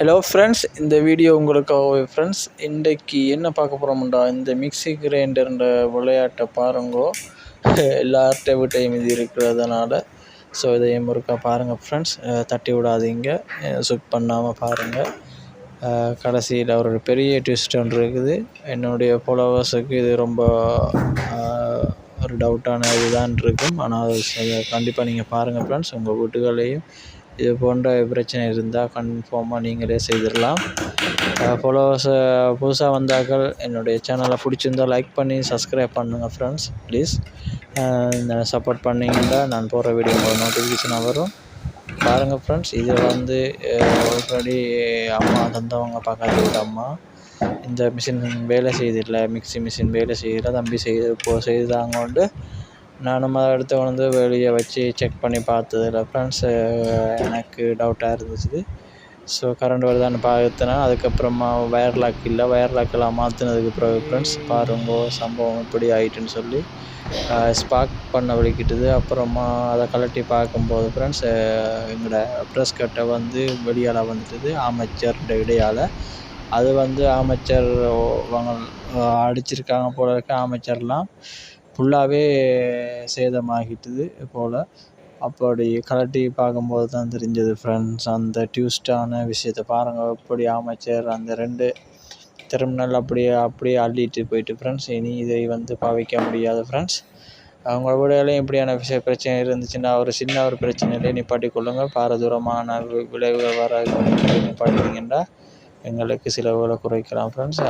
Hello friends, இந்த video உங்களுக்காகவே friends. இன்றைக்கு என்ன பார்க்க போகிறோம்டா, இந்த மிக்ஸி கிரைண்டர்ன்ற விளையாட்டை பாருங்கோ. எல்லார்கிட்ட வீட்டையும் இது இருக்கிறதுனால ஸோ இதையும் ஒருக்கா பாருங்கள் ஃப்ரெண்ட்ஸ். தட்டி விடாதீங்க, சுக் பண்ணாமல் பாருங்கள். கடைசியில் ஒரு பெரிய ட்விஸ்ட் ஒன்று இருக்குது. என்னுடைய ஃபாலோவர்ஸுக்கு இது ரொம்ப ஒரு டவுட்டான இதுதான் இருக்கும். ஆனால் கண்டிப்பாக நீங்கள் பாருங்கள் ஃப்ரெண்ட்ஸ். உங்கள் வீட்டுகளையும் இது போன்ற பிரச்சனை இருந்தால் கன்ஃபார்மாக நீங்களே செய்திடலாம். ஃபாலோவர்ஸை புதுசாக வந்தார்கள் என்னுடைய சேனலை பிடிச்சிருந்தால் லைக் பண்ணி சப்ஸ்கிரைப் பண்ணுங்கள் ஃப்ரெண்ட்ஸ். ப்ளீஸ் சப்போர்ட் பண்ணிங்கன்னா நான் போகிற வீடியோ உங்களுக்கு நோட்டிஃபிகேஷனாக வரும். பாருங்கள் ஃப்ரெண்ட்ஸ். இது ஆல்ரெடி அம்மா தந்தவங்க பக்கத்து வீட்டு அம்மா. இந்த மிஷின் வேலை செய்தில்லை, மிக்ஸி மிஷின் வேலை செய்யல, தம்பி செய்தாங்க கொண்டு நானும் அதை எடுத்து வந்து வெளியே வச்சு செக் பண்ணி பார்த்ததில்ல ஃப்ரெண்ட்ஸ். எனக்கு டவுட்டாக இருந்துச்சு. ஸோ கரண்ட் வருதான்னு பார்த்தேன்னா அதுக்கப்புறமா வயர் லாக் இல்லை, வயர் லாக்கெல்லாம் மாற்றினதுக்கு பிறகு ஃப்ரெண்ட்ஸ் பாருங்கோ சம்பவம் இப்படி ஆகிட்டுன்னு சொல்லி ஸ்பார்க் பண்ண வலிக்கிட்டுது. அப்புறமா அதை கலட்டி பார்க்கும்போது ஃப்ரெண்ட்ஸ் எங்களோட ப்ரெஸ் கட்டை வெளியால் வந்துட்டுது ஆர்மேச்சர் இடையால். அது ஆர்மேச்சர் அடிச்சிருக்காங்க போல இருக்க. ஆர்மேச்சர்லாம் ஃபுல்லாகவே சேதமாகிட்டுது போல். அப்படி கலட்டி பார்க்கும்போது தான் தெரிஞ்சது ஃப்ரெண்ட்ஸ். அந்த டியூஸ்டான விஷயத்தை பாருங்கள். எப்படி ஆர்மேச்சர் அந்த 2 டெர்மினல் அப்படியே அள்ளிட்டு போயிட்டு ஃப்ரெண்ட்ஸ். இனி இதை பாவிக்க முடியாது ஃப்ரெண்ட்ஸ். அவங்க வீடுகளையும் இப்படியான பிரச்சனை இருந்துச்சுன்னா சின்ன ஒரு பிரச்சனையிலே நிப்பாட்டி கொள்ளுங்கள். பாரதூரமான விளைவுகள் வர நிப்பாட்டிங்கன்னா எங்களுக்கு சிலவுகளை குறைக்கலாம் ஃப்ரெண்ட்ஸ்.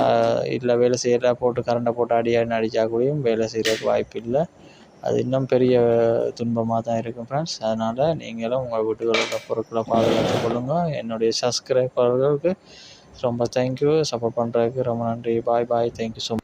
இல்லை வேலை செய்கிற போட்டு கரண்டை போட்டு அடித்தா கூடயும் வேலை செய்கிறதுக்கு வாய்ப்பு இல்லை. அது இன்னும் பெரிய துன்பமாக தான் இருக்கும் ஃப்ரெண்ட்ஸ். அதனால் நீங்களும் உங்கள் வீட்டுகளோட பொருட்களை பாதுகாத்து கொள்ளுங்கள். என்னுடைய சப்ஸ்கிரைபர்களுக்கு ரொம்ப தேங்க்யூ. சப்போர்ட் பண்ணுறதுக்கு ரொம்ப நன்றி. பாய். Thank you so much.